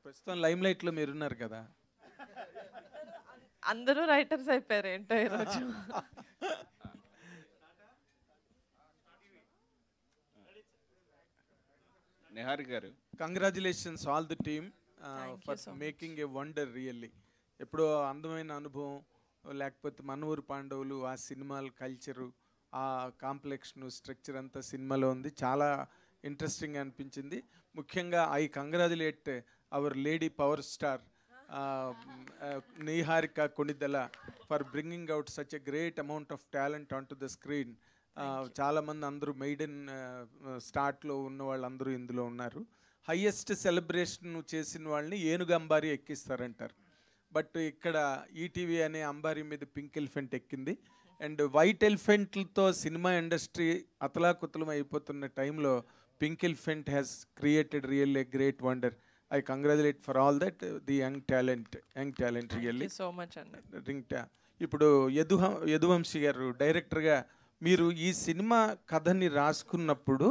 ప్రస్తుతం లైమ్ లైట్లో మీరున్నారు కదా. అందరూ రైటర్స్ అయిపోయారు ఏంటో ఈరోజు. నిహారి గారు, congratulations all the team Thank you for so much. Making a wonder really. ఎప్పుడో అందమైన అనుభవం, లేకపోతే మనూరు పాండవులు, ఆ సినిమాల కల్చరు, ఆ కాంప్లెక్షన్ స్ట్రక్చర్ అంతా సినిమాలో ఉంది. చాలా ఇంట్రెస్టింగ్ అనిపించింది. ముఖ్యంగా I congratulate hour lady power star Niharika Konidela for bringing out such a great amount of talent on to the screen. చాలామంది అందరూ మెయిడెన్ స్టార్ట్లో ఉన్న వాళ్ళందరూ ఇందులో ఉన్నారు. హయ్యెస్ట్ సెలబ్రేషన్ చేసిన వాళ్ళని ఏనుగు అంబారీ ఎక్కిస్తారంటారు. బట్ ఇక్కడ ఈటీవీ అనే అంబారీ మీద పింక్ ఎలిఫెంట్ ఎక్కింది. అండ్ వైట్ ఎలిఫెంట్లతో సినిమా ఇండస్ట్రీ అతలాకుతలం అయిపోతున్న టైంలో pink elephant has created real a great wonder. I congratulate for all that the young talent really. So much అండి. ఇప్పుడు యదువంశీ గారు డైరెక్టర్గా మీరు ఈ సినిమా కథని రాసుకున్నప్పుడు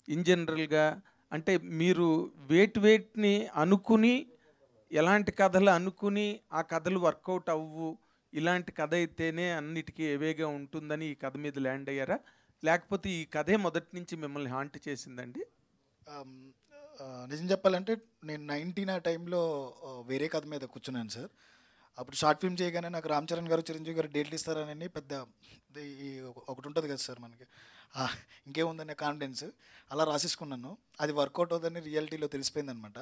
ఇన్ జనరల్గా అంటే మీరు వేటిని అనుకుని, ఎలాంటి కథలు అనుకుని ఆ కథలు వర్కౌట్ అవ్వు, ఇలాంటి కథ అయితేనే అన్నిటికీ ఎవేగా ఉంటుందని ఈ కథ మీద ల్యాండ్ అయ్యారా, లేకపోతే ఈ కథే మొదటి నుంచి మిమ్మల్ని హాంట్ చేసిందండి? నిజం చెప్పాలంటే నేను 19 ఆ టైంలో వేరే కథ మీద కూర్చున్నాను సార్. అప్పుడు షార్ట్ ఫిల్మ్ చేయగానే నాకు రామ్ చరణ్ గారు, చిరంజీవి గారు డేట్లు ఇస్తారని పెద్ద ఒకటి ఉంటుంది కదా సార్ మనకి, ఇంకేముందనే కాన్ఫిడెన్స్, అలా రాసేసుకున్నాను. అది వర్కౌట్ అవుతుందని రియాలిటీలో తెలిసిపోయింది అనమాట.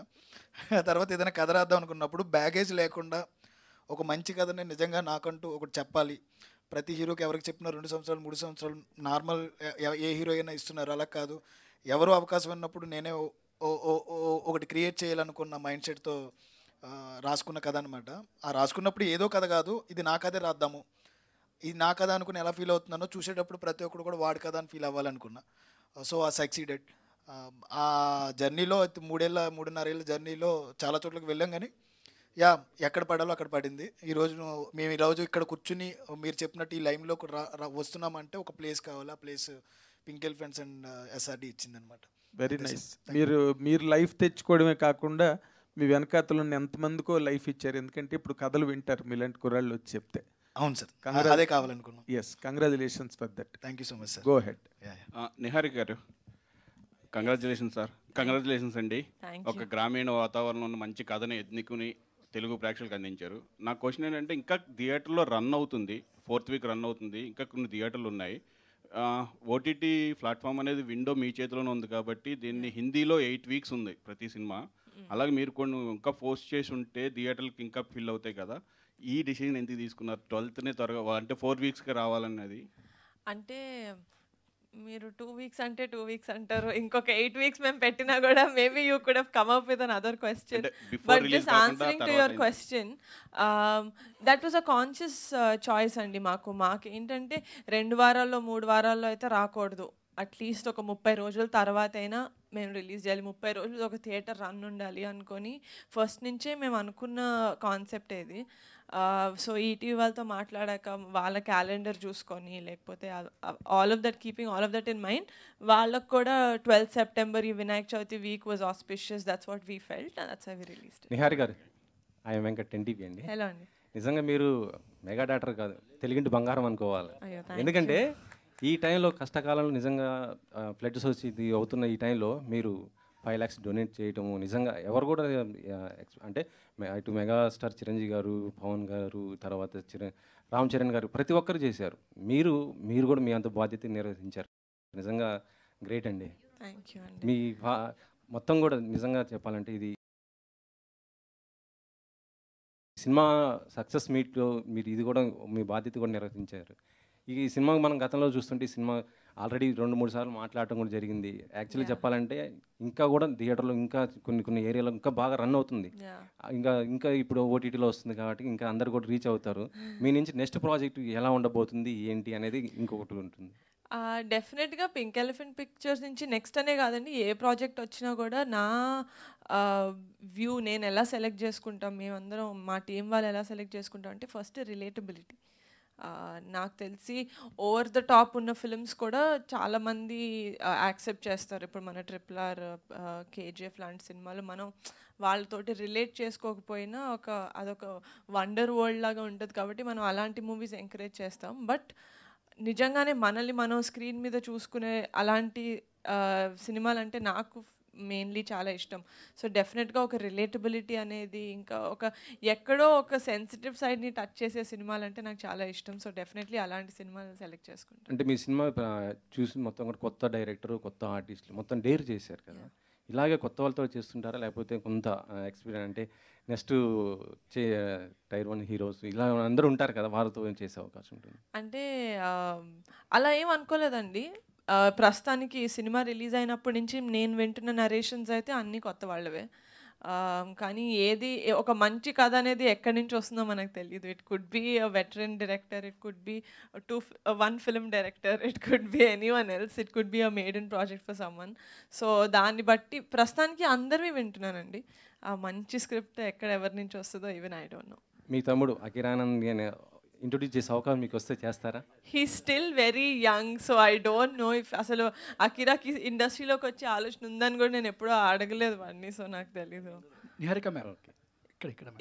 తర్వాత ఏదైనా కథ రాద్దాం అనుకున్నప్పుడు బ్యాగేజ్ లేకుండా ఒక మంచి కథని నిజంగా నాకంటూ ఒకటి చెప్పాలి. ప్రతి హీరోకి ఎవరికి చెప్పినా 2 సంవత్సరాలు 3 సంవత్సరాలు నార్మల్ ఏ హీరో అయినా ఇస్తున్నారు, అలా కాదు. ఎవరు అవకాశం ఉన్నప్పుడు నేనే ఒకటి క్రియేట్ చేయాలనుకున్న మైండ్ సెట్తో రాసుకున్న కథ అనమాట. ఆ రాసుకున్నప్పుడు ఏదో కథ కాదు, ఇది నా కథే రాద్దాము, ఇది నా కథ అనుకుని ఎలా ఫీల్ అవుతున్నానో చూసేటప్పుడు ప్రతి ఒక్కరు కూడా వాడి కథ అని ఫీల్ అవ్వాలనుకున్నా. సో ఆ సక్సీడెడ్. ఆ జర్నీలో 3.5 ఏళ్ళ జర్నీలో చాలా చోట్లకి వెళ్ళాం, కానీ ఎక్కడ పడాలో అక్కడ పడింది. మేము ఈరోజు ఇక్కడ కూర్చుని మీరు చెప్పినట్టు ఈ లైమ్లో వస్తున్నామంటే ఒక ప్లేస్ కావాలి. ఆ place pink elephants and SRD ఇచ్చిందనమాట. Very nice. మీరు లైఫ్ తెచ్చుకోవడమే కాకుండా మీ వెనకాతలు ఎంతమందికో లైఫ్ ఇచ్చారు. ఎందుకంటే ఇప్పుడు కథలు వింటారు మీలాంటి కుర్రాళ్ళు వచ్చి చెప్తే. అవును సార్, అదే కావాలనుకున్నాం. Yes, congratulations for that. Thank you so much sir. Go ahead. Nihari గారు, కంగ్రాచులేషన్స్ సార్. కంగ్రాచులేషన్స్ అండి. ఒక గ్రామీణ వాతావరణంలో మంచి కథని ఎన్నుకుని తెలుగు ప్రేక్షకులకు అందించారు. నా క్వశ్చన్ ఏంటంటే, ఇంకా థియేటర్లో రన్ అవుతుంది, 4th వీక్ రన్ అవుతుంది, ఇంకా కొన్ని థియేటర్లు ఉన్నాయి. ఓటీటీ ప్లాట్ఫామ్ అనేది విండో మీ చేతిలోనే ఉంది కాబట్టి దీన్ని హిందీలో 8 వీక్స్ ఉంది ప్రతి సినిమా. అలాగే మీరు కొన్ని ఇంకా పోస్ట్ చేసి ఉంటే థియేటర్కి ఇంకా ఫిల్ అవుతాయి కదా, ఈ డిసిజన్ ఎందుకు తీసుకున్నారు? 12th త్వరగా అంటే 4 వీక్స్కి రావాలన్నది. అంటే మీరు 2 వీక్స్ అంటే 2 వీక్స్ అంటారు, ఇంకొక 8 వీక్స్ మేము పెట్టినా కూడా maybe you could have come up with another question. But just answering to your question, that was a conscious choice అండి. మాకేంటంటే 2 వారాల్లో 3 వారాల్లో అయితే రాకూడదు, అట్లీస్ట్ ఒక 30 రోజుల తర్వాత అయినా మేము రిలీజ్ చేయాలి, 30 రోజులు ఒక థియేటర్ రన్ ఉండాలి అనుకొని ఫస్ట్ నుంచే మేము అనుకున్న కాన్సెప్ట్ ఇది. సో ఈటీవీ వాళ్ళతో మాట్లాడాక వాళ్ళ క్యాలెండర్ చూసుకొని, లేకపోతే keeping all of that in mind, వాళ్ళకు కూడా 12th సెప్టెంబర్ ఈ Vinayaka Chavithi week was auspicious. That's what we felt and that's how we released. Niharika garu, I yam Venkat, 10TV అండి. హలో అండి. నిజంగా మీరు మెగా డాక్టర్ కాదు, తెలుగింటి బంగారం అనుకోవాలి. ఎందుకంటే ఈ టైంలో కష్టకాలంలో నిజంగా ఫ్లడ్స్ వచ్చి ఇది అవుతున్న ఈ టైంలో మీరు 5 lakhs డొనేట్ చేయటము నిజంగా ఎవరు కూడా అంటే ఇటు మెగాస్టార్ చిరంజీవి గారు, పవన్ గారు, తర్వాత రామ్ చరణ్ గారు, ప్రతి ఒక్కరు చేశారు. మీరు కూడా మీ అంత బాధ్యత నిర్వహించారు. నిజంగా గ్రేట్ అండి. మీ మొత్తం కూడా నిజంగా చెప్పాలంటే ఇది సినిమా సక్సెస్ మీట్లో మీరు ఇది కూడా మీ బాధ్యత కూడా నిర్వహించారు. ఈ సినిమా మనం గతంలో చూస్తుంటే ఈ సినిమా ఆల్రెడీ 2-3 సార్లు మాట్లాడటం కూడా జరిగింది. యాక్చువల్లీ చెప్పాలంటే ఇంకా కూడా థియేటర్లో ఇంకా కొన్ని ఏరియాలో ఇంకా బాగా రన్ అవుతుంది. ఇంకా ఇప్పుడు ఓటీటీలో వస్తుంది కాబట్టి ఇంకా అందరు కూడా రీచ్ అవుతారు. మీ నుంచి నెక్స్ట్ ప్రాజెక్ట్ ఎలా ఉండబోతుంది ఏంటి అనేది ఇంకొకటి ఉంటుంది. డెఫినెట్గా పింక్ ఎలిఫెంట్ పిక్చర్స్ నుంచి నెక్స్ట్ అనే కాదండి, ఏ ప్రాజెక్ట్ వచ్చినా కూడా నా వ్యూ నేను ఎలా సెలెక్ట్ చేసుకుంటాం, మేమందరం మా టీం వాళ్ళు ఎలా సెలెక్ట్ చేసుకుంటాం అంటే ఫస్ట్ రిలేటబిలిటీ. నాకు తెలిసి ఓవర్ ద టాప్ ఉన్న ఫిల్మ్స్ కూడా చాలామంది యాక్సెప్ట్ చేస్తారు. ఇప్పుడు మన RRR, KGF లాంటి సినిమాలు మనం వాళ్ళతోటి రిలేట్ చేసుకోకపోయినా అదొక వండర్ వరల్డ్ లాగా ఉంటుంది కాబట్టి మనం అలాంటి మూవీస్ ఎంకరేజ్ చేస్తాం. బట్ నిజంగానే మనల్ని మనం స్క్రీన్ మీద చూసుకునే అలాంటి సినిమాలంటే నాకు మెయిన్లీ చాలా ఇష్టం. సో డెఫినెట్గా ఒక రిలేటబిలిటీ అనేది, ఇంకా ఎక్కడో ఒక సెన్సిటివ్ సైడ్ని టచ్ చేసే సినిమాలంటే నాకు చాలా ఇష్టం. సో డెఫినెట్లీ అలాంటి సినిమాలు సెలెక్ట్ చేసుకుంటాను. అంటే మీ సినిమా చూసి మొత్తం కూడా కొత్త డైరెక్టర్, కొత్త ఆర్టిస్టులు మొత్తం డేర్ చేశారు కదా, ఇలాగే కొత్త వాళ్ళతో చేస్తుంటారా లేకపోతే కొంత ఎక్స్పీరియన్స్ అంటే నెక్స్ట్ టైర్ 1 హీరోస్ ఇలా అందరూ ఉంటారు కదా, వారితో చేసే అవకాశం ఉంటుంది? అంటే అలా ఏం అనుకోలేదండి. ప్రస్తుతానికి సినిమా రిలీజ్ అయినప్పటి నుంచి నేను వింటున్న నరేషన్స్ అయితే అన్నీ కొత్త వాళ్ళవే. కానీ ఒక మంచి కథ అనేది ఎక్కడి నుంచి వస్తుందో మనకు తెలియదు. It could be a veteran director, it could be 1 film director, it could be anyone else, it could be a మేడన్ project for someone. So దాన్ని బట్టి ప్రస్తుతానికి అందరివి వింటున్నానండి. ఆ మంచి స్క్రిప్ట్ ఎక్కడ ఎవరి నుంచి వస్తుందో ఈవెన్ ఐ డోంట్ నో. మీ తమ్ముడు అకిరానంద్ ఇంట్రొడ్యూస్ చేసే అవకాశం మీకు వస్తే చేస్తారా? He still very young, so I don't know if అసలు అకిరాకి ఇండస్ట్రీలోకి వచ్చే ఆలోచన ఉందని కూడా నేను ఎప్పుడూ అడగలేదు వాడిని. సో నాకు తెలీదు. నిహారిక మ్యామ్, ఇక్కడ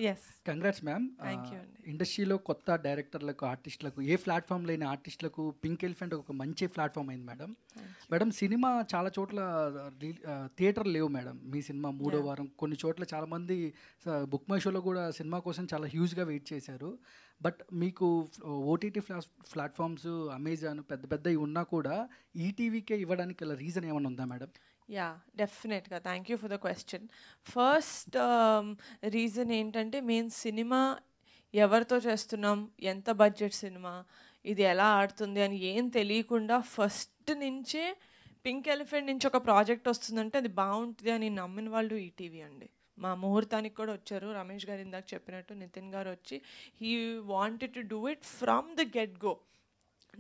Yes. Congrats ma'am. Thank you అండి. ఇండస్ట్రీలో కొత్త డైరెక్టర్లకు, ఆర్టిస్టులకు, ఏ ప్లాట్ఫామ్ లేని ఆర్టిస్టులకు పింక్ ఎలిఫెంట్ ఒక మంచి ప్లాట్ఫామ్ అయింది మేడం. మేడం సినిమా చాలా చోట్ల థియేటర్ లేవు మేడం. మీ సినిమా 3వ వారం కొన్ని చోట్ల చాలామంది బుక్ మై షోలో కూడా సినిమా కోసం చాలా హ్యూజ్గా వెయిట్ చేశారు. బట్ మీకు ఓటీటీ ప్లాట్ఫామ్స్, అమెజాన్ పెద్ద పెద్దవి ఉన్నా కూడా ఈటీవీకే ఇవ్వడానికి గల రీజన్ ఏమైనా ఉందా మేడం? యా, డెఫినెట్గా. Thank you for the question. First reason ఏంటంటే, మేము సినిమా ఎవరితో చేస్తున్నాం, ఎంత బడ్జెట్ సినిమా, ఇది ఎలా ఆడుతుంది అని ఏం తెలియకుండా ఫస్ట్ నుంచే పింక్ ఎలిఫెంట్ నుంచి ఒక ప్రాజెక్ట్ వస్తుందంటే అది బాగుంటుంది అని నమ్మిన వాళ్ళు ఈటీవీ అండి. మా ముహూర్తానికి కూడా వచ్చారు. రమేష్ గారు ఇందాక చెప్పినట్టు నితిన్ గారు వచ్చి he wanted to do it from the get go.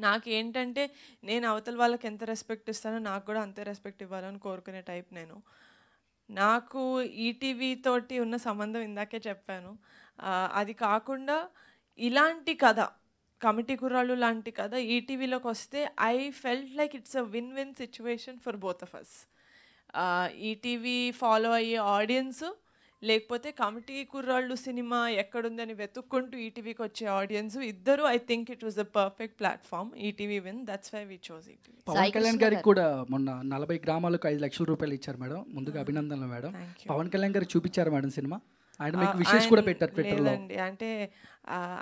నాకేంటంటే నేను అవతల వాళ్ళకి ఎంత రెస్పెక్ట్ ఇస్తానో నాకు కూడా అంతే రెస్పెక్ట్ ఇవ్వాలని కోరుకునే టైప్ నేను. నాకు ఈటీవీ తోటి ఉన్న సంబంధం ఇందాకే చెప్పాను. అది కాకుండా ఇలాంటి కథ, కమిటీ కుర్రాళ్ళు లాంటి కథ ఈటీవీలోకి వస్తే I felt like it's a win win situation for both of us. ETV follow అయ్యే ఆడియన్స్, లేకపోతే కమిటీ కుర్రాళ్ళు సినిమా ఎక్కడుందని వెతుక్కుంటూ ఈటీవీకి వచ్చే ఆడియన్స్, ఇద్దరు I think it was the perfect platform. ETV win, that's why we chose ETV. Pawan Kalyan గారికి కూడా మొన్న 40 గ్రామాలకు 5 లక్షల రూపాయలు ఇచ్చారు మేడం. ముందుగా అభినందనలు మేడం. పవన్ కళ్యాణ్ గారికి చూపించారు మేడం సినిమా? ఆయన మీకు విషెస్ కూడా పెట్టారు ట్విట్టర్లో. లేదండి, అంటే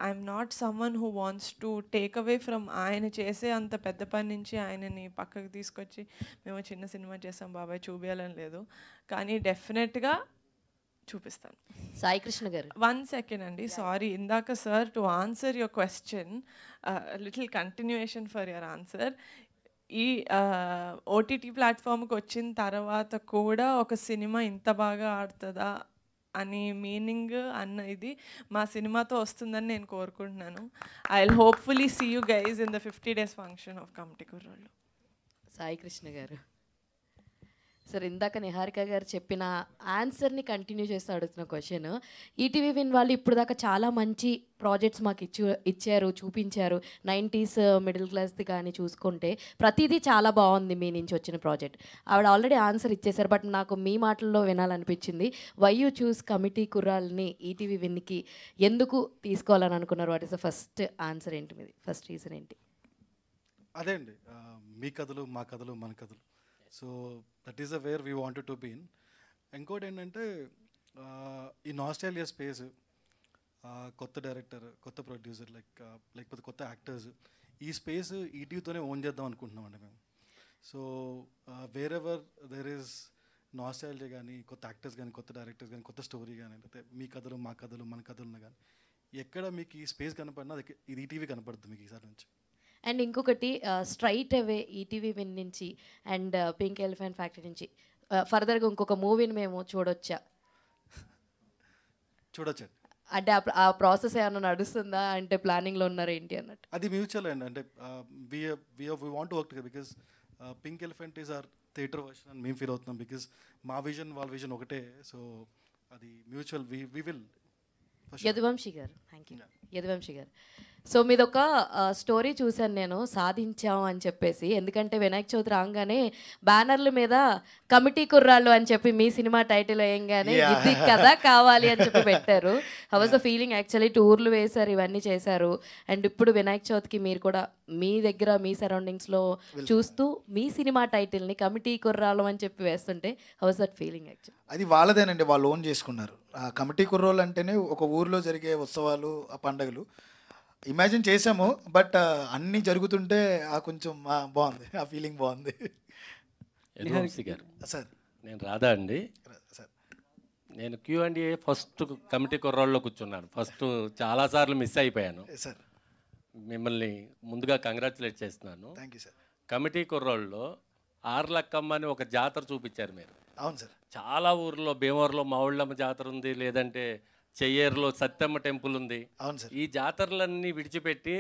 I'm not someone who wants to take away from ఆయన చేసే అంత పెద్ద పని నుంచి ఆయనని పక్కకు తీసుకొచ్చి మేము చిన్న సినిమా చేసాం బాబాయ్ చూపించాలని లేదు. కానీ డెఫినెట్గా చూపిస్తాను. సాయి కృష్ణ గారు, 1 సెకండ్ అండి, సారీ. ఇందాక sir, to answer your question, little continuation for your answer. ఈ ఓటీటీ ప్లాట్ఫామ్కి వచ్చిన తర్వాత కూడా ఒక సినిమా ఇంత బాగా ఆడుతుందా అని మీనింగ్ అన్న ఇది మా సినిమాతో వస్తుందని నేను కోరుకుంటున్నాను. I will hopefully see you guys in the 50 days function of Committee Kurrallu. Sai Krishna గారు, సార్ ఇందాక నిహారిక గారు చెప్పిన ఆన్సర్ని కంటిన్యూ చేస్తూ అడుగుతున్న క్వశ్చన్, ఈటీవీ విన్ వాళ్ళు ఇప్పుడు దాకా చాలా మంచి ప్రాజెక్ట్స్ మాకు ఇచ్చారు, చూపించారు. 90s మిడిల్ క్లాస్ది కానీ చూసుకుంటే ప్రతిదీ చాలా బాగుంది మీ నుంచి వచ్చిన ప్రాజెక్ట్. ఆవిడ ఆల్రెడీ ఆన్సర్ ఇచ్చేశారు. బట్ నాకు మీ మాటల్లో వినాలనిపించింది. వై యూ చూస్ కమిటీ కుర్రాల్ని ఈటీవీ విన్కి ఎందుకు తీసుకోవాలని అనుకున్నారు? What is the first answer ఏంటి మీది? ఫస్ట్ రీజన్ ఏంటి? అదే అండి, మీ కథలు, మా కథలు, మన కథలు. So that is the where we wanted to been. ఇంకోటి ఏంటంటే, ఈ నాస్టాలియా స్పేస్, కొత్త డైరెక్టర్, కొత్త ప్రొడ్యూసర్, లేకపోతే కొత్త యాక్టర్స్, ఈ స్పేస్ ఈటీవీతోనే ఓన్ చేద్దాం అనుకుంటున్నామండి మేము. So where ever there is nostalgia కానీ, కొత్త యాక్టర్స్ కానీ, కొత్త డైరెక్టర్స్ కానీ, కొత్త స్టోరీ కానీ, లేకపోతే మీ కథలు, మా కథలు, మన కథలు కానీ, ఎక్కడ మీకు ఈ స్పేస్ కనపడినా అది ఇది ఈటీవీ కనపడుతుంది మీకు ఈసారి నుంచి. అండ్ ఇంకొకటి, స్ట్రైట్ అవే ఈటీవీ విన్ నుంచి అండ్ పింక్ ఎలిఫెంట్ ఫ్యాక్టరీ నుంచి ఫర్దర్గా ఇంకొక మూవీని మేము చూడొచ్చా? చూడొచ్చండి. అంటే ఆ ప్రాసెస్ ఏమైనా నడుస్తుందా, అంటే ప్లానింగ్లో ఉన్నారా ఏంటి అన్నట్టు? అది మ్యూచువల్ అండి. అంటే we want to work together because pink elephant is our theatre version అని మేము ఫీల్ అవుతున్నాం. బికాస్ మా విజన్ వాళ్ళ విజన్ ఒకటే. సో అది మ్యూచువల్. We will. యదువంశీ గారు, థ్యాంక్ యూ. యదువంశీ గారు, సో మీదొక స్టోరీ చూశాను నేను, సాధించాం అని చెప్పేసి. ఎందుకంటే వినాయక చవితి రాగానే బ్యానర్ల మీద కమిటీ కుర్రాళ్ళు అని చెప్పి మీ సినిమా టైటిల్ వేయంగానే ఇది కదా కావాలి అని చెప్పి పెట్టారు. How was the feeling actually? టూర్లు వేశారు, ఇవన్నీ చేశారు, అండ్ ఇప్పుడు వినాయక చవితికి మీరు కూడా మీ దగ్గర మీ సరౌండింగ్స్లో చూస్తూ మీ సినిమా టైటిల్ని కమిటీ కుర్రాళ్ళు అని చెప్పి వేస్తుంటే how was that feeling actually? అది వాళ్ళదేనండి, వాళ్ళు ఓన్ చేసుకున్నారు. ఆ కమిటీ కుర్రోళ్ళు అంటేనే ఒక ఊర్లో జరిగే ఉత్సవాలు, ఆ పండుగలు ఇమాజిన్ చేసాము. బట్ అన్నీ జరుగుతుంటే ఆ కొంచెం బాగుంది, ఆ ఫీలింగ్ బాగుంది. గారు సార్, నేను రాధా అండి. సార్, నేను Q&A ఫస్ట్ కమిటీ కుర్రాళ్ళలో కూర్చున్నాను. ఫస్ట్ చాలాసార్లు మిస్ అయిపోయాను. సార్ మిమ్మల్ని ముందుగా కంగ్రాచులేట్ చేస్తున్నాను. Thank you sir. కమిటీ కుర్రాళ్ళలో ఆర్లక్కమ్మ అని ఒక జాతర చూపించారు మీరు. అవును సార్. చాలా ఊర్లో, భీమవరంలో మావుళ్ళమ్మ జాతర ఉంది, లేదంటే చెయ్యేరులో సత్యమ్మ టెంపుల్ ఉంది. అవును సార్. ఈ జాతరలన్నీ విడిచిపెట్టి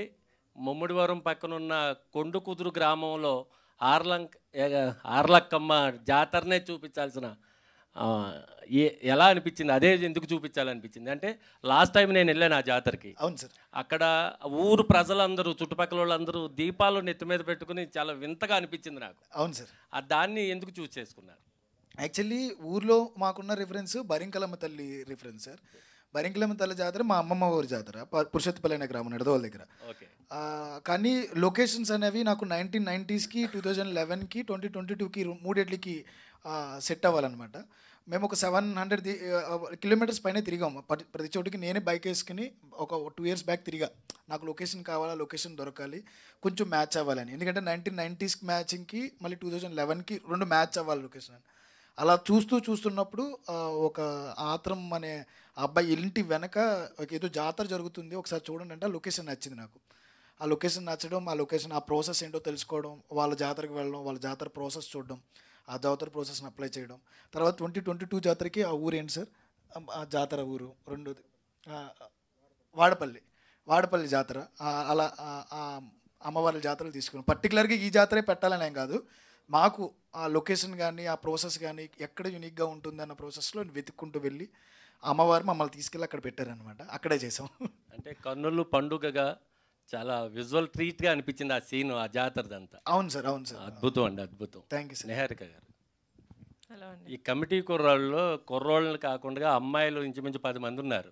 ముమ్మడివరం పక్కనున్న కొండుకుదురు గ్రామంలో ఆర్లక్కమ్మ జాతరనే చూపించాల్సిన ఎలా అనిపించింది? అదే ఎందుకు చూపించాలనిపించింది అంటే, లాస్ట్ టైం నేను వెళ్ళాను ఆ జాతరకి. అవును సార్. అక్కడ ఊరు ప్రజలందరూ, చుట్టుపక్కల వాళ్ళందరూ దీపాలు నెత్తి మీద పెట్టుకుని చాలా వింతగా అనిపించింది నాకు. అవును సార్. దాన్ని ఎందుకు చూస్ చేసుకున్నారు? యాక్చువల్లీ ఊర్లో మాకున్న రిఫరెన్స్ బరింకలమ్మ తల్లి రిఫరెన్స్ సార్. బరింకలమ్మ తల్లి జాతర మా అమ్మమ్మ ఊరి జాతర, పురుషోత్తపల్లి అనే గ్రామం, నడదోల దగ్గర. కానీ లొకేషన్స్ అనేవి నాకు 1990s, 2011, 2022 మూడేట్లకి సెట్ అవ్వాలన్నమాట. మేము ఒక 700 కిలోమీటర్స్ పైన తిరిగాము. ప్రతి చోటికి నేనే బైక్ వేసుకుని ఒక 2 years బ్యాక్ తిరిగా. నాకు లొకేషన్ కావాలా, లొకేషన్ దొరకాలి, కొంచెం మ్యాచ్ అవ్వాలని. ఎందుకంటే 1990s మ్యాచింగ్కి మళ్ళీ 2011కి 2 మ్యాచ్ అవ్వాలి లొకేషన్ అని. అలా చూస్తున్నప్పుడు ఒక ఆత్రం అనే అబ్బాయి ఇంటి వెనక ఏదో జాతర జరుగుతుంది, ఒకసారి చూడండి అంటే ఆ లొకేషన్ నచ్చింది నాకు. ఆ లొకేషన్ నచ్చడం, ఆ లొకేషన్, ఆ ప్రాసెస్ ఏంటో తెలుసుకోవడం, వాళ్ళ జాతరకు వెళ్ళడం, వాళ్ళ జాతర ప్రాసెస్ చూడడం, ఆ జాతర ప్రాసెస్ని అప్లై చేయడం. తర్వాత 2022 జాతరకి ఆ ఊరు ఏంటి సార్, ఆ జాతర ఊరు రెండోది వాడపల్లి జాతర. అలా అమ్మవారి జాతరలు తీసుకున్నాం. పర్టికులర్గా ఈ జాతరే పెట్టాలని ఏం కాదు, మాకు ఆ లొకేషన్ కానీ ఆ ప్రాసెస్ కానీ ఎక్కడ యూనిక్గా ఉంటుంది అన్న ప్రాసెస్లో వెతుక్కుంటూ వెళ్ళి అమ్మవారు మమ్మల్ని తీసుకెళ్ళి అక్కడ పెట్టారనమాట. అక్కడే చేసాం. అంటే కన్నులు పండుగగా చాలా విజువల్ ట్రీట్గా అనిపించింది ఆ సీన్, ఆ జాతరదంతా. అవును సార్, అవును సార్. అద్భుతం అండి, అద్భుతం. Thank you sir. నిహారిక గారు, ఈ కమిటీ కుర్రాళ్ళని కాకుండా అమ్మాయిలు ఇంచుమించు 10 మంది ఉన్నారు.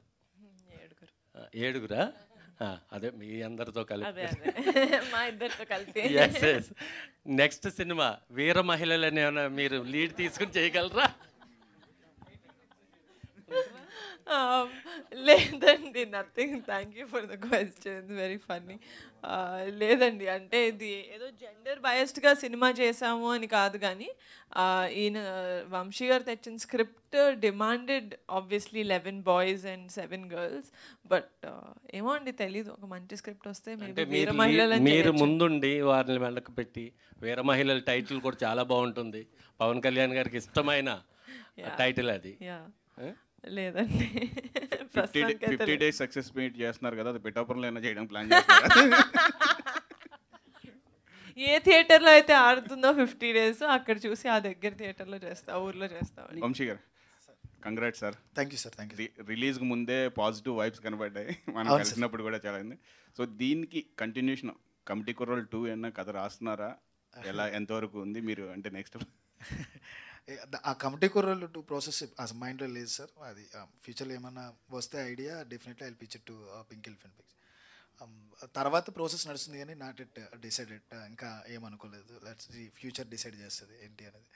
7గురా? అదే మీ అందరితో కలిపి. నెక్స్ట్ సినిమా వీర మహిళలని ఏమైనా మీరు లీడ్ తీసుకుని చేయగలరా? లేదండి, nothing. Thank you for the question, very funny. లేదండి, అంటే ఇది ఏదో జెండర్ బయస్డ్గా సినిమా చేసాము అని కాదు, కానీ ఈయన వంశీ గారు తెచ్చిన script demanded obviously 11 boys and 7 girls. But ఏమో అండి, తెలీదు, ఒక మంచి స్క్రిప్ట్ వస్తే మీరు ముందుండి వారిని వెళ్ళక పెట్టి వీర మహిళల టైటిల్ కూడా చాలా బాగుంటుంది. పవన్ కళ్యాణ్ గారికి ఇష్టమైన టైటిల్ అది. లేదండి, 50 days సక్సెస్ మీట్ చేస్తున్నారు కదా, అది పిఠాపురంలో అయినా చేయడం ప్లాన్ చేస్తున్నారు. ఏ థియేటర్లో అయితే ఆడుతుందో 50 days అక్కడ చూసి ఆ దగ్గర థియేటర్లో చేస్తా, ఊర్లో చేస్తాం. వంశీ గారు, congrats sir. Thank you sir. Thank you. రిలీజ్కి ముందే పాజిటివ్ వైబ్స్ కనబడ్డాయి, మనం కలిసినప్పుడు కూడా చాలా ఉంది. సో దీనికి కంటిన్యూషన్ కమిటీ కుర్రోళ్ళు 2 అన్న కథ రాస్తున్నారా? ఎలా, ఎంతవరకు ఉంది మీరు అంటే నెక్స్ట్? ఆ కమిటీ కుర్రోళ్ళు 2 ప్రాసెస్ అసలు మైండ్లో లేదు సార్. అది ఫ్యూచర్లో ఏమన్నా వస్తే idea definitely I pitch to Pink Elephant Pics. తర్వాత ప్రాసెస్ నడుస్తుంది కానీ నాట్ ఇట్ డిసైడెడ్, ఇంకా ఏమనుకోలేదు. లెట్స్ ది ఫ్యూచర్ డిసైడ్ చేస్తుంది ఏంటి అనేది.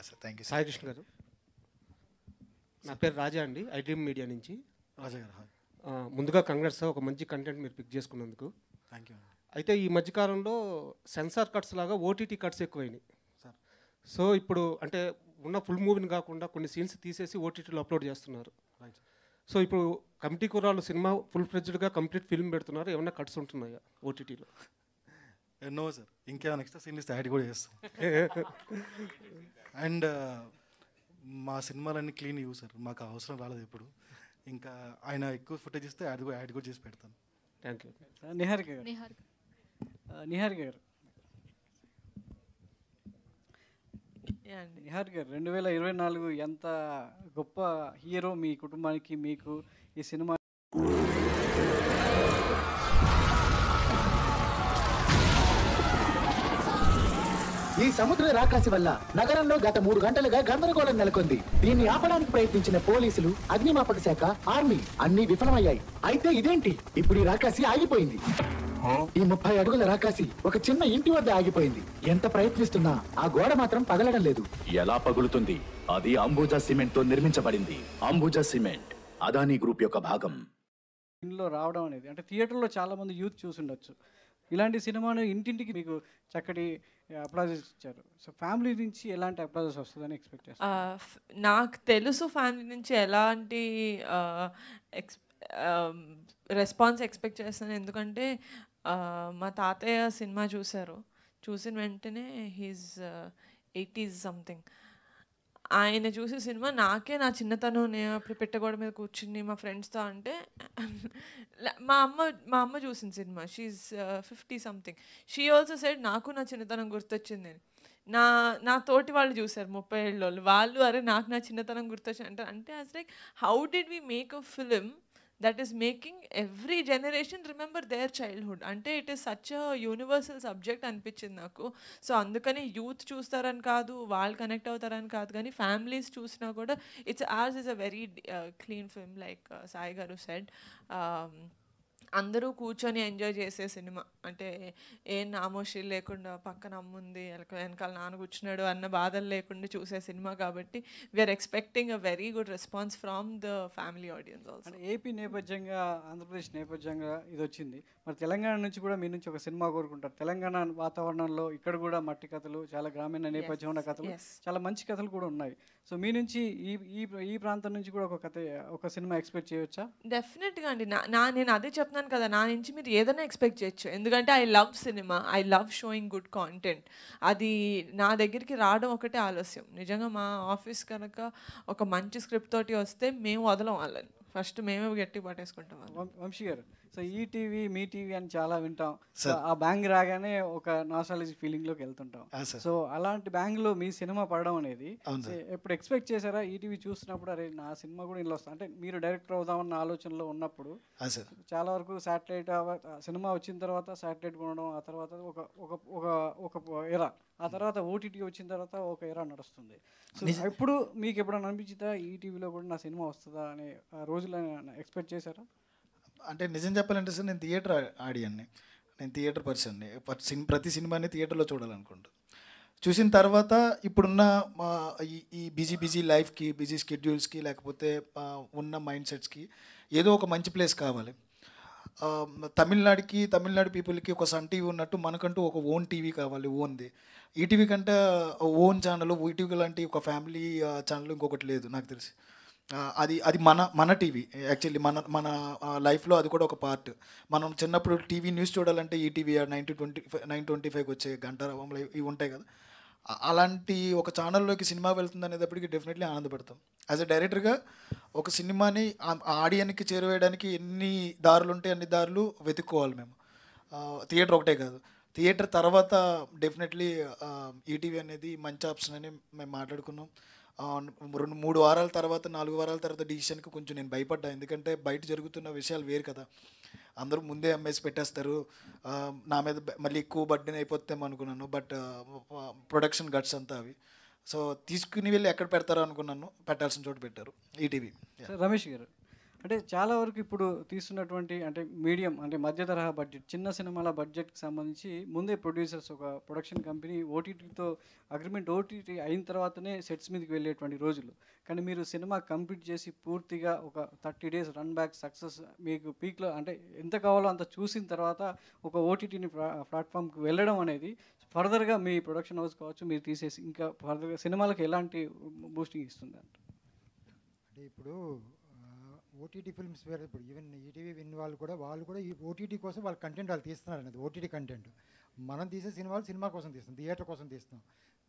Sir thank you. Sai Krishna garu, నా పేరు రాజా అండి, ఐ డ్రీమ్ మీడియా నుంచి. రాజా గారు, ముందుగా కంగ్రాట్స్ సార్, ఒక మంచి కంటెంట్ మీరు పిక్ చేసుకున్నందుకు. Thank you. అయితే ఈ మధ్యకాలంలో సెన్సార్ కట్స్ లాగా ఓటీటీ కట్స్ ఎక్కువైనాయి సార్. సో ఇప్పుడు అంటే ఉన్న ఫుల్ మూవీని కాకుండా కొన్ని సీన్స్ తీసేసి ఓటీటీలో అప్లోడ్ చేస్తున్నారు. సో ఇప్పుడు committee Kurrallu cinema full ఫ్లెడ్జ్డ్గా complete film పెడుతున్నారు, ఏమన్నా కట్స్ ఉంటున్నాయా ఓటీటీలో? నో సార్, ఇంకేమైనా ఎక్స్ట్రా సీన్ ఇస్తే యాడ్ కూడా చేస్తాం. అండ్ మా సినిమాలన్నీ క్లీన్ ఇవ్వు సార్, మాకు అవసరం రాలేదు ఎప్పుడు. ఇంకా ఆయన ఎక్కువ ఫుటేజ్ ఇస్తే యాడ్ కూడా చేసి పెడతాను. Thank you. నిహారిక గారు, నిహారిక గారు 2024 ఎంత గొప్ప హీరో మీ కుటుంబానికి, మీకు ఈ సినిమా ఈ సముద్ర రాకాసి వల్ల నగరంలో గత 3 గంటలుగా గందరగోళం నెలకొంది. దీన్ని ఆపడానికి ప్రయత్నించిన పోలీసులు, అగ్నిమాపక శాఖ, ఆర్మీ అన్ని విఫలమయ్యాయి. అయితే ఇదేంటి, ఇప్పుడు ఈ రాకాసి ఆగిపోయింది. ఈ 30 అడుగుల రాకాసి ఒక చిన్న ఇంటి వద్ద ఆగిపోయింది. ఎంత ప్రయత్నిస్తున్నా ఆ గోడ మాత్రం పగలడం లేదు. ఎలా పగులుతుంది? అది అంబుజా సిమెంట్ తో నిర్మించబడింది. అంబుజా సిమెంట్ అదానీ గ్రూప్ యొక్క భాగం. ఇంట్లో రావడం అనేది అంటే థియేటర్లో చాలా మంది యూత్ చూసుండొచ్చు. ఇలాంటి సినిమాను ఇంటింటికి మీకు చక్కటి అప్లాజెస్ ఇచ్చారు. సో ఫ్యామిలీ నుంచి ఎలాంటి అప్లాజెస్ వస్తుందని ఎక్స్పెక్ట్ చేస్తాను? నాకు తెలుసు ఫ్యామిలీ నుంచి ఎలాంటి రెస్పాన్స్ ఎక్స్పెక్ట్ చేస్తాను. ఎందుకంటే మా తాతయ్య సినిమా చూశారు. చూసిన వెంటనే హీజ్ 80s సంథింగ్. ఆయన చూసే సినిమా నాకే నా చిన్నతనం, నేను అప్పుడు పెట్టగోడ మీద కూర్చుని మా ఫ్రెండ్స్తో అంటే మా అమ్మ చూసిన సినిమా, she 50 something. She also said నాకు నా చిన్నతనం గుర్తొచ్చింది అని. నా తోటి వాళ్ళు చూసారు 30 ఏళ్ళ వాళ్ళు, అరే నాకు నా చిన్నతనం గుర్తొచ్చింది అంటారు. అంటే us like how did we make a film that is making every generation remember their childhood. అంటే it is such a universal subject అనిపించింది నాకు. సో అందుకని యూత్ చూస్తారని కాదు, వాళ్ళు కనెక్ట్ అవుతారని కాదు, కానీ ఫ్యామిలీస్ చూసినా కూడా ours is a very clean film, like Sai గారు సెడ్. అందరూ కూర్చొని ఎంజాయ్ చేసే సినిమా. అంటే ఏం నామోషి లేకుండా పక్కన అమ్ముంది వెనకాల నాన్న కూర్చున్నాడు అన్న బాధలు లేకుండా చూసే సినిమా కాబట్టి we're expecting a very good response from the family audience also. అంటే ఏపీ నేపథ్యంగా, ఆంధ్రప్రదేశ్ నేపథ్యంగా ఇది వచ్చింది. మరి తెలంగాణ నుంచి కూడా మీ నుంచి ఒక సినిమా కోరుకుంటారు. తెలంగాణ వాతావరణంలో ఇక్కడ కూడా మట్టి కథలు, చాలా గ్రామీణ నేపథ్యం ఉన్న కథలు, చాలా మంచి కథలు కూడా ఉన్నాయి. సో మీ నుంచి ఈ ప్రాంతం నుంచి కూడా ఒక సినిమా ఎక్స్పెక్ట్ చేయవచ్చా? డెఫినెట్గా అండి. నేను అదే చెప్తున్నాను కదా, నా నుంచి మీరు ఏదైనా ఎక్స్పెక్ట్ చేయొచ్చు. ఎందుకంటే I love cinema, I love sowing good content. అది నా దగ్గరికి రావడం ఒకటే ఆలస్యం. నిజంగా మా ఆఫీస్ కనుక ఒక మంచి స్క్రిప్ట్ తోటి వస్తే మేము వదలం వాళ్ళని, ఫస్ట్ మేమే గట్టి పట్టేసుకుంటాం. వంశీ గారు, సో ఈటీవీ, మీ టీవీ అని చాలా వింటాం. ఆ బ్యాంగ్ రాగానే ఒక నాస్టాలజీ ఫీలింగ్లోకి వెళ్తుంటాం. సో అలాంటి బ్యాంగ్లో మీ సినిమా పడడం అనేది ఎప్పుడు ఎక్స్పెక్ట్ చేశారా? ఈటీవీ చూసినప్పుడు అరే నా సినిమా కూడా ఇంట్లో వస్తుంది అంటే మీరు డైరెక్టర్ అవుదామన్న ఆలోచనలో ఉన్నప్పుడు చాలా వరకు శాటిలైట్ సినిమా వచ్చిన తర్వాత శాటిలైట్ కొనడం, ఆ తర్వాత ఒక ఎరా, ఆ తర్వాత ఓటీటీ వచ్చిన తర్వాత ఒక ఎరా నడుస్తుంది. సో ఇప్పుడు మీకు ఎప్పుడైనా అనిపించిందా ఈటీవీలో కూడా నా సినిమా వస్తుందా అనే రోజులు ఎక్స్పెక్ట్ చేశారా? అంటే నిజం చెప్పాలంటే సార్, నేను థియేటర్ ఆడియన్ని, నేను థియేటర్ పర్సన్ని. ప్రతి సినిమాని థియేటర్లో చూడాలనుకుంటా. చూసిన తర్వాత ఇప్పుడున్న ఈ బిజీ లైఫ్కి, బిజీ స్కెడ్యూల్స్కి, లేకపోతే ఉన్న మైండ్ సెట్స్కి ఏదో ఒక మంచి ప్లేస్ కావాలి. తమిళనాడు పీపుల్కి ఒక సన్ టీవీ ఉన్నట్టు మనకంటూ ఒక ఓన్ టీవీ కావాలి, ఓన్ది. ఈటీవీ కంటే ఓన్ ఛానల్, ఈటీవీ లాంటి ఒక ఫ్యామిలీ ఛానల్ ఇంకొకటి లేదు నాకు తెలిసి. అది మన టీవీ. యాక్చువల్లీ మన లైఫ్లో అది కూడా ఒక పార్ట్. మనం చిన్నప్పుడు టీవీ న్యూస్ చూడాలంటే ఈటీవీ 9:25 వచ్చే గంటారావంలో ఇవి ఉంటాయి కదా. అలాంటి ఒక ఛానల్లోకి సినిమా వెళ్తుంది అనేటప్పటికి డెఫినెట్లీ ఆనందపడతాం. యాజ్ ఎ డైరెక్టర్గా ఒక సినిమాని ఆడియన్కి చేరువేయడానికి ఎన్ని దారులు ఉంటే అన్ని దారులు వెతుక్కోవాలి మేము. థియేటర్ ఒకటే కాదు, థియేటర్ తర్వాత డెఫినెట్లీ ఈటీవీ అనేది మంచి ఆప్షన్ అని మేము మాట్లాడుకున్నాం. 2-3 వారాల తర్వాత, 4 వారాల తర్వాత డిసిషన్కి కొంచెం నేను భయపడ్డా. ఎందుకంటే బయట జరుగుతున్న విషయాలు వేరు కదా. అందరూ ముందే అమ్మేసి పెట్టేస్తారు, నా మీద మళ్ళీ ఎక్కువ బర్డెన్ అయిపోతాం అనుకున్నాను. బట్ ప్రొడక్షన్ గట్స్ అంతా అవి. సో తీసుకుని వెళ్ళి ఎక్కడ పెడతారో అనుకున్నాను, పెట్టాల్సిన చోటు పెట్టారు ఈటీవీ. రమేష్ గారు, అంటే చాలా వరకు ఇప్పుడు తీస్తున్నటువంటి అంటే మీడియం అంటే మధ్య తరహా బడ్జెట్, చిన్న సినిమాల బడ్జెట్కి సంబంధించి ముందే ప్రొడ్యూసర్స్, ఒక ప్రొడక్షన్ కంపెనీ ఓటీటీతో అగ్రిమెంట్, ఓటీటీ అయిన తర్వాతనే సెట్స్ మీదకి వెళ్ళేటువంటి రోజులు. కానీ మీరు సినిమా కంప్లీట్ చేసి పూర్తిగా ఒక 30 days రన్ బ్యాక్ సక్సెస్, మీకు పీక్లో అంటే ఎంత కావాలో అంత చూసిన తర్వాత ఒక ఓటీటీని ప్లాట్ఫామ్కి వెళ్ళడం అనేది ఫర్దర్గా మీ ప్రొడక్షన్ హౌస్ కావచ్చు, మీరు తీసేసి ఇంకా ఫర్దర్గా సినిమాలకు ఎలాంటి బూస్టింగ్ ఇస్తుంది అంటే? ఇప్పుడు ఓటీటీ ఫిల్మ్స్ వేరే, ఇప్పుడు ఈవెన్ ఈటీవీ విన్ వాళ్ళు కూడా ఈ ఓటీటీ కోసం వాళ్ళ కంటెంట్ వాళ్ళు తీస్తున్నారు అనేది ఓటీటీ కంటెంట్. మనం తీసే సినిమాలు సినిమా కోసం తీస్తాం, థియేటర్ కోసం తీస్తాం.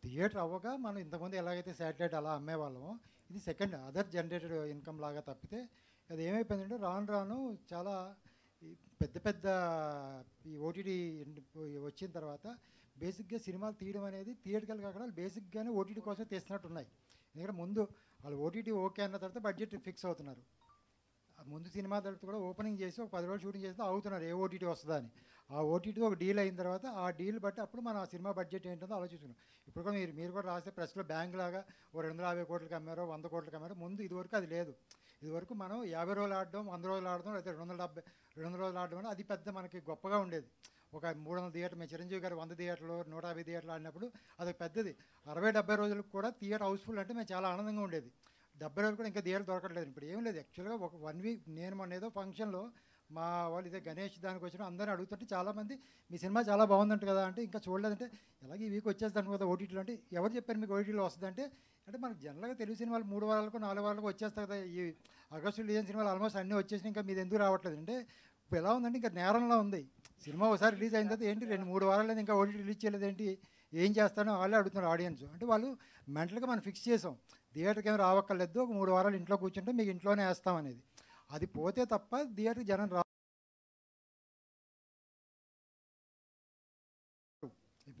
థియేటర్ అవ్వగా మనం ఇంతకుముందు ఎలాగైతే శాటిలైట్ అలా అమ్మేవాళ్ళమో, ఇది సెకండ్ అదర్ జనరేటెడ్ ఇన్కమ్ లాగా తప్పితే అది ఏమైపోయిందంటే రాను చాలా పెద్ద ఈ ఓటీటీ వచ్చిన తర్వాత బేసిక్గా సినిమాలు తీయడం అనేది థియేటర్కి కాకుండా బేసిక్గానే ఓటీటీ కోసం తీస్తున్నట్టు ఉన్నాయి. ఎందుకంటే ముందు వాళ్ళు ఓటీటీ ఓకే అన్న తర్వాత బడ్జెట్ ఫిక్స్ అవుతున్నారు. ముందు సినిమా తర్వాత కూడా ఓపెనింగ్ చేసి ఒక 10 రోజులు షూటింగ్ చేస్తే అవుతున్నారు ఏ ఓటీటీ వస్తుందా అని. ఆ ఓటీటీ ఒక డీల్ అయిన తర్వాత ఆ డీల్ బట్టి అప్పుడు మనం ఆ సినిమా బడ్జెట్ ఏంటో ఆలోచిస్తున్నాం. ఇప్పుడు కూడా మీరు కూడా రాస్తే ప్రెస్లో బ్యాంక్ లాగా ఓ 250 కోట్లకి అమ్మారో 100 కోట్లకి అమ్మారో, ముందు ఇదివరకు అది లేదు. ఇదివరకు మనం 50 రోజులు ఆడడం, 100 రోజులు ఆడడం, లేదా 200 రోజులు ఆడడం అని అది పెద్ద మనకి గొప్పగా ఉండేది. ఒక 300 థియేటర్, మేము చిరంజీవి గారు 100 థియేటర్లు 150 థియేటర్లు ఆడినప్పుడు అది పెద్దది. 60-70 రోజులకు కూడా థియేటర్ హౌస్ఫుల్ అంటే మేము చాలా ఆనందంగా ఉండేది. 70 రోజులు కూడా ఇంకా థియేటర్ దొరకట్లేదు. ఇప్పుడు ఏం లేదు, యాక్చువల్గా ఒక 1 వీక్ నేను మొన్న ఏదో ఫంక్షన్లో మా వాళ్ళు ఇదే గణేష్ దానికి వచ్చిన అందరిని అడుగుతుంటే చాలామంది మీ సినిమా చాలా బాగుందంట కదా అంటే, ఇంకా చూడలేదంటే, ఎలాగే ఈ వీక్ వచ్చేస్తాను కదా ఓటీటీలో అంటే, ఎవరు చెప్పారు మీకు ఓటీటీలో వస్తుందంటే, అంటే మనకు జనరల్గా తెలుగు సినిమాలు 3 వారాలకు 4 వారాలకు వచ్చేస్తాయి కదా, ఈ ఆగస్టు రిలీజ్ సినిమాలు ఆల్మోస్ట్ అన్నీ వచ్చేసినాయి, ఇంకా మీది ఎందుకు రావట్లేదు అంటే, ఇప్పుడు ఎలా ఉందంటే ఇంకా నేరంలో ఉంది. సినిమా ఒకసారి రిలీజ్ అయిన తర్వాత ఏంటి 2-3 వారాలు లేదు ఇంకా ఓటీటీ రిలీజ్ చేయలేదు ఏంటి, ఏం చేస్తానో వాళ్ళే అడుగుతున్నారు ఆడియన్స్. అంటే వాళ్ళు మెంటల్గా మనం ఫిక్స్ చేసాం, థియేటర్కి ఏమి రావక్కర్లేదు, ఒక 3 వారాలు ఇంట్లో కూర్చుంటే మీకు ఇంట్లోనే వేస్తామనేది. అది పోతే తప్ప థియేటర్కి జనం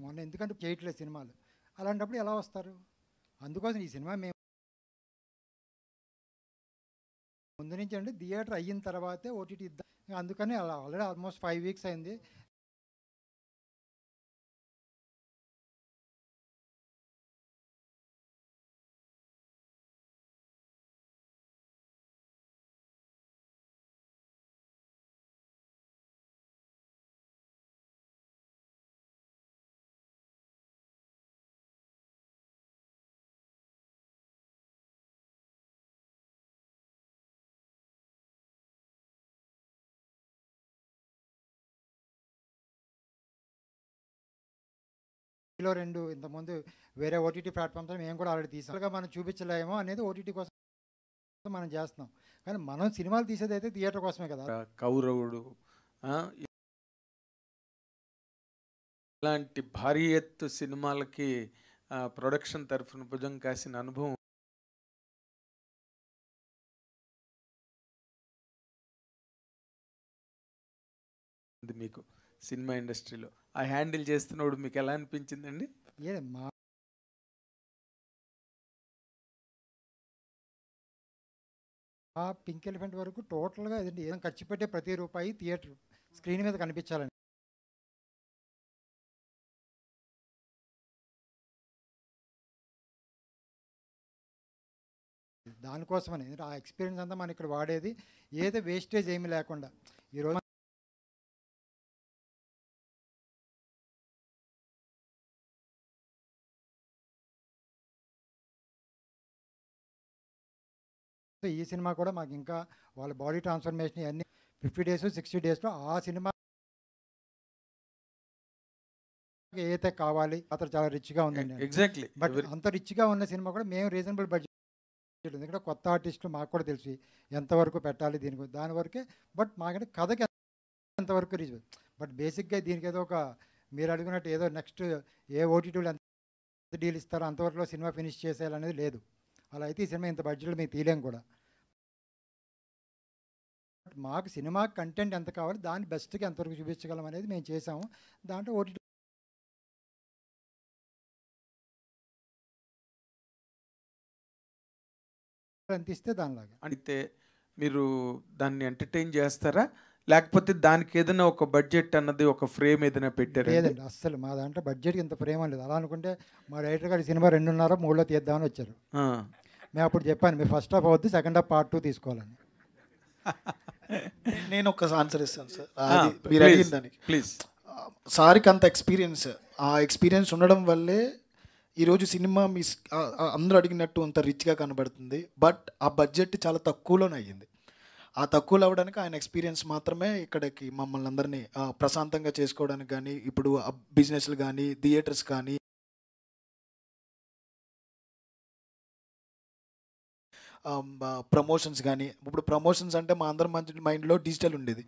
మొన్న ఎందుకంటే చేయట్లేదు సినిమాలు, అలాంటప్పుడు ఎలా వస్తారు? అందుకోసం ఈ సినిమా మేము ముందు నుంచి అంటే థియేటర్ అయిన తర్వాతే ఓటీటీ ఇద్దాం, అందుకని అలా ఆల్రెడీ ఆల్మోస్ట్ 5 వీక్స్ అయింది. లో 2 ఇంతకుముందు వేరే ఓటీటీ ప్లాట్ఫామ్స్ మేము కూడా ఆల్రెడీ తీసాం, మనం చూపించలేమో అనేది ఓటీటీ కోసం మనం చేస్తున్నాం. కానీ మనం సినిమాలు తీసేది అయితే థియేటర్ కోసమే కదా. కౌరవుడు ఇలాంటి భారీ ఎత్తు సినిమాలకి ప్రొడక్షన్ తరఫున భుజం కాసిన అనుభవం మీకు సినిమా ఇండస్ట్రీలో ఆ హ్యాండిల్ చేస్తున్నప్పుడు మీకు ఎలా అనిపించిందండి? ఆ పింక్ ఎలిఫెంట్ వరకు టోటల్గా ఏదైనా ఖర్చు పెట్టే ప్రతి రూపాయి థియేటర్ స్క్రీన్ మీద కనిపించాలండి. దానికోసమని ఆ ఎక్స్పీరియన్స్ అంతా మనం ఇక్కడ వాడేది ఏదో వేస్టేజ్ ఏమీ లేకుండా. ఈరోజు ఈ సినిమా కూడా మాకు ఇంకా వాళ్ళ బాడీ ట్రాన్స్ఫర్మేషన్ ఇవన్నీ 50 days 60 daysలో ఆ సినిమా ఏదైతే కావాలి అతను చాలా రిచ్గా ఉందండి. ఎగ్జాక్ట్లీ. బట్ అంత రిచ్గా ఉన్న సినిమా కూడా మేము రీజనబుల్ బడ్జెట్, ఎందుకంటే కొత్త ఆర్టిస్టులు మాకు కూడా తెలిసి ఎంతవరకు పెట్టాలి దీనికి దాని వరకే. బట్ మాకంటే కథకి ఎంతవరకు రీచ్, బట్ బేసిక్గా దీనికి ఏదో ఒక మీరు అడిగినట్టు ఏదో నెక్స్ట్ ఏ ఓటీటీలు ఎంత డీల్ ఇస్తారో అంతవరకులో సినిమా ఫినిష్ చేసేయాలనేది లేదు. అలా అయితే ఈ సినిమా ఇంత బడ్జెట్లో మేము తీయలేం కూడా. మాకు సినిమా కంటెంట్ ఎంత కావాలి దాన్ని బెస్ట్గా ఎంతవరకు చూపించగలం అనేది మేము చేసాము. దాంట్లో ఓటీటీ ఎంత ఇస్తే దానిలాగా. అంటే మీరు దాన్ని ఎంటర్టైన్ చేస్తారా, లేకపోతే దానికి ఏదైనా ఒక బడ్జెట్ అన్నది ఒక ఫ్రేమ్ ఏదైనా పెట్టారా? లేదండి, అస్సలు మా దాంట్లో బడ్జెట్కి ఇంత ఫ్రేమ్ లేదు. అలా అనుకుంటే మా డైరెక్టర్ గారి సినిమా 2.5-3లో తీద్దామని వచ్చారు. మేము అప్పుడు చెప్పాను మీరు ఫస్ట్ హాఫ్ అవుద్ది, సెకండ్ హాఫ్ పార్ట్ 2 తీసుకోవాలని. నేను ఒక ఆన్సర్ ఇస్తాను సార్, మీరు అడిగిన దానికి. ప్లీజ్. సార్కి అంత ఎక్స్పీరియన్స్, ఆ ఎక్స్పీరియన్స్ ఉండడం వల్లే ఈరోజు సినిమా మీ అందరూ అడిగినట్టు అంత రిచ్గా కనబడుతుంది. బట్ ఆ బడ్జెట్ చాలా తక్కువలోనే అయ్యింది. ఆ తక్కువలో అవ్వడానికి ఆయన ఎక్స్పీరియన్స్ మాత్రమే ఇక్కడికి మమ్మల్ని అందరినీ ప్రశాంతంగా చేసుకోవడానికి కానీ, ఇప్పుడు బిజినెస్లు కానీ, థియేటర్స్ కానీ, ప్రమోషన్స్ కానీ. ఇప్పుడు ప్రమోషన్స్ అంటే మా అందరి మైండ్లో డిజిటల్ ఉండేది.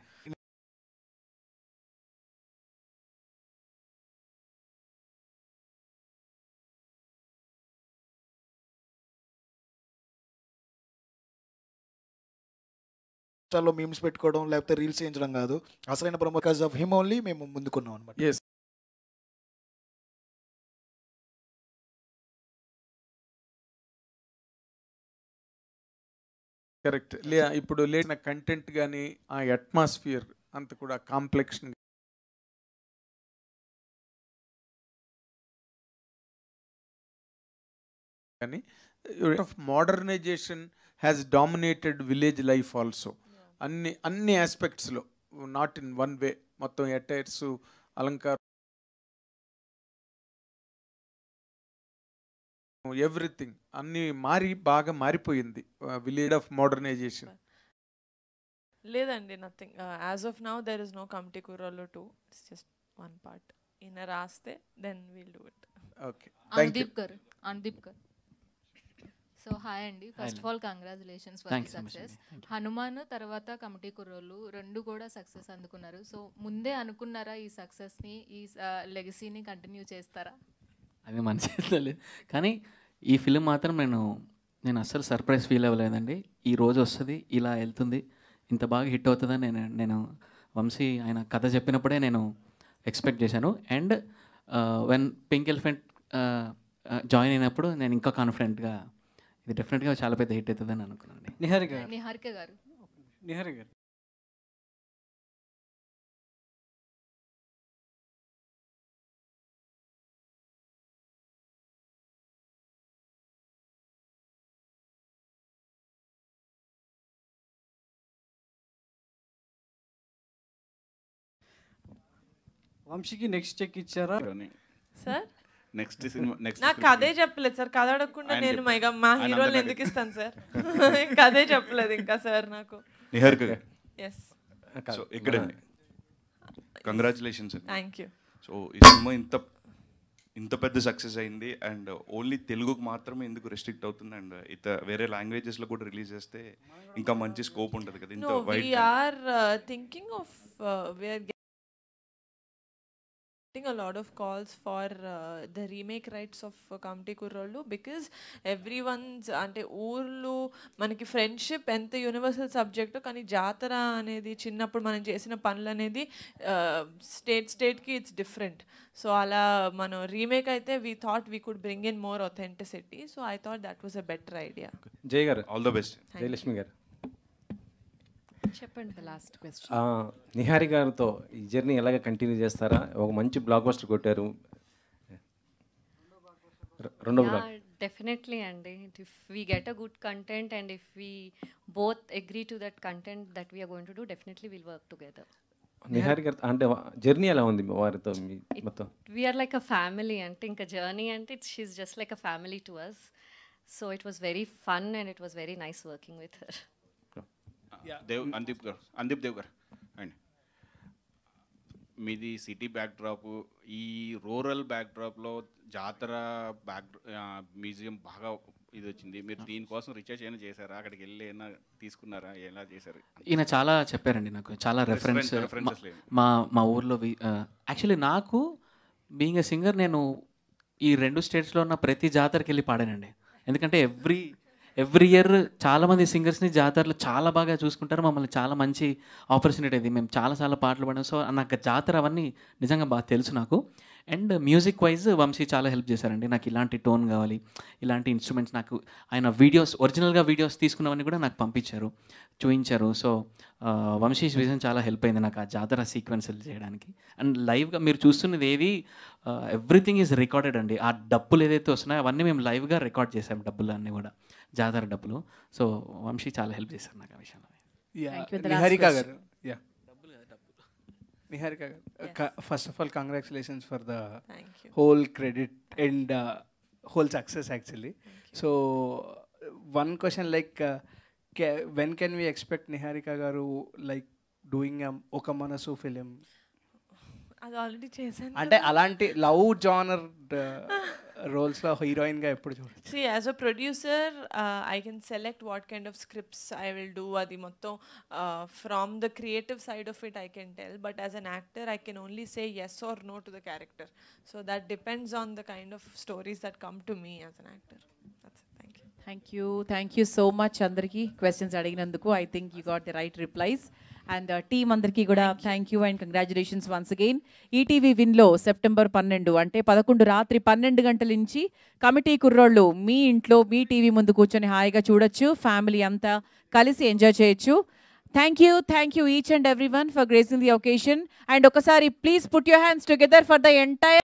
లో మీమ్స్ పెట్టుకోవడం లేకపోతే రీల్స్ చేయించడం కాదు, అసలైన promo because of him only మేము ముందుకున్నాం అనమాట. ఎస్. కరెక్ట్. ఇప్పుడు లేచిన కంటెంట్ కానీ ఆ అట్మాస్ఫియర్ అంత కూడా కాంప్లెక్షన్ కానీ of modernisation has dominated village life also. అన్ని ఆస్పెక్ట్స్లో, నాట్ ఇన్ వన్ వే. మొత్తం అటైర్స్, అలంకారం, ఎవ్రీథింగ్ అన్ని బాగా మారిపోయింది విలేజ్ ఆఫ్ మోడర్నైజేషన్. లేదండి, nothing. As of now there is no Committee Kurrollu 2. It's just one part. ఈయన రాస్తే then will do it. Okay, Anudeep garu. So hi అండి. First of all congratulations for the success. Hanuman తర్వాత కమిటీ కుర్రోళ్ళు 2 కూడా సక్సెస్ అందుకున్నారు. సో ముందే అనుకున్నారా ఈ సక్సెస్ని, ఈ లెగసీని కంటిన్యూ చేస్తారా? అది మన చేతిలో లేదు, కానీ ఈ ఫిలిం మాత్రం నేను అస్సలు సర్ప్రైజ్ ఫీల్ అవ్వలేదండి. ఈ రోజు వస్తుంది, ఇలా వెళ్తుంది, ఇంత బాగా హిట్ అవుతుందని నేను వంశీ ఆయన కథ చెప్పినప్పుడే నేను ఎక్స్పెక్ట్ చేశాను. And when pink elephant join అయినప్పుడు నేను ఇంకా కాన్ఫిడెంట్గా ఇది డెఫినెట్గా చాలా పెద్ద హిట్ అవుతుందని అనుకున్నాను. నిహారిక గారు. వంశీకి నెక్స్ట్ చెక్ ఇచ్చారా సార్? నెక్స్ట్ సినిమా నాకు అదే చెప్పలేదు సార్. కథ అడగకుండా నేను మా హీరోలు ఎందుకు ఇస్తాను సార్? ఇంకా అదే చెప్పలేదు ఇంకా సార్ నాకు. నిహారిక ఎస్, సో ఇక్కడండి కంగ్రాచులేషన్స్. Thank you. సో ఈ సినిమా ఇంత పెద్ద సక్సెస్ అయింది, అండ్ ఓన్లీ తెలుగుకు మాత్రమే ఎందుకు రెస్ట్రిక్ట్ అవుతుంది, అండ్ వేరే లాంగ్వేజెస్లో కూడా రిలీజ్ చేస్తే ఇంకా మంచి స్కోప్ ఉంటుంది కదా. ఇంత wide are thinking of a lot of calls for the remake rights of Kamti Kurrollu, because everyone's ante ఊర్లు మనకి ఫ్రెండ్షిప్ ఎంత యూనివర్సల్ సబ్జెక్ట్, కానీ జాతర అనేది చిన్నప్పుడు మనం చేసిన పనులు అనేది స్టేట్కి ఇట్స్ డిఫరెంట్. సో అలా మనం రీమేక్ అయితే we thought we could bring in more authenticity. So I thought that was a better idea. జై గారు, ఆల్ ద బెస్ట్. జయలక్ష్మి గారు చెప్పండి. Last question. నిహారి గారితో ఈ జర్నీ ఎలాగ కంటిన్యూ చేస్తారా? ఒక మంచి బ్లాక్ బస్టర్ కొట్టారు, రెండో బ్లాక్. డెఫినెట్లీ అండి. If we get a good content and if we both agree to that content that we are going to do, definitely will work together. Nihari గారు అంటే జర్నీ ఎలా ఉంది వారితో మొత్తం? We are like a family. అంటే ఇంకా జర్నీ అంటే she is just like a family to us. So it was very fun and it was very nice working with her. Andeep Dev గారు అండి, మీది సిటీ బ్యాక్డ్రాప్, ఈ రూరల్ బ్యాక్డ్రాప్లో జాతర మ్యూజియం బాగా ఇది వచ్చింది. మీరు దీనికోసం రీసెర్చ్ అయినా చేశారా? అక్కడికి వెళ్ళి ఏమైనా తీసుకున్నారా? ఎలా చేశారు? ఈయన చాలా చెప్పారండి నాకు, చాలా రెఫరెన్సెస్ మా ఊర్లో. యాక్చువల్లీ నాకు బీయింగ్ ఎ సింగర్, నేను ఈ 2 స్టేట్స్లో ఉన్న ప్రతి జాతరకి వెళ్ళి పాడానండి. ఎందుకంటే ఎవ్రీ ఇయర్ చాలామంది సింగర్స్ని జాతరలో చాలా బాగా చూసుకుంటారు, మమ్మల్ని చాలా మంచి ఆపర్చునిటీ అది. మేము చాలా పాటలు పాడాం. సో నాకు జాతర అవన్నీ నిజంగా బాగా తెలుసు నాకు. అండ్ మ్యూజిక్ వైజ్ వంశీ చాలా హెల్ప్ చేశారండి. నాకు ఇలాంటి టోన్ కావాలి, ఇలాంటి ఇన్స్ట్రుమెంట్స్, నాకు ఆయన ఒరిజినల్గా వీడియోస్ తీసుకున్నవన్నీ కూడా నాకు పంపించారు, చూపించారు. సో వంశీ విజన్ చాలా హెల్ప్ అయింది నాకు ఆ జాతర సీక్వెన్స్లు చేయడానికి. అండ్ లైవ్గా మీరు చూస్తున్నది ఏది, ఎవ్రీథింగ్ ఈజ్ రికార్డెడ్ అండి. ఆ డబ్బులు ఏదైతే వస్తున్నాయో అవన్నీ మేము లైవ్గా రికార్డ్ చేసాం, డబ్బులు అన్నీ కూడా, జాతర డబ్బులు. సో వంశీ చాలా హెల్ప్ చేశారు నాకు ఆ విషయంలో. Niharika garu, first of all congratulations for the whole credit and whole success actually. So one question, like when can we expect Niharika garu like doing ఒక మనసు ఫిలిం? అది ఆల్రెడీ చేశాను. అంటే అలాంటి లవ్ జానర్ రోల్స్లో హీరోయిన్గా ఎప్పుడు చూడచ్చు? See, as a producer, I can select what kind of scripts I will do. Adi motto from the creative side of it I can tell, but as an actor I can only say yes or no to the character. So that depends on the kind of stories that come to me as an actor. That's it. Thank you. Thank you so much అందరికీ questions అడిగినందుకు. I think you got the right replies. And team అందరికీ కూడా thank you and congratulations once again. ETV విన్లో September 12 అంటే 11 రాత్రి 12 గంటల నుంచి committee కుర్రోళ్ళు మీ ఇంట్లో మీ టీవీ ముందు కూర్చొని హాయిగా చూడొచ్చు. ఫ్యామిలీ అంతా కలిసి ఎంజాయ్ చేయొచ్చు. Thank you each and every one for gracing the occasion. And ఒకసారి please put your hands together for the entire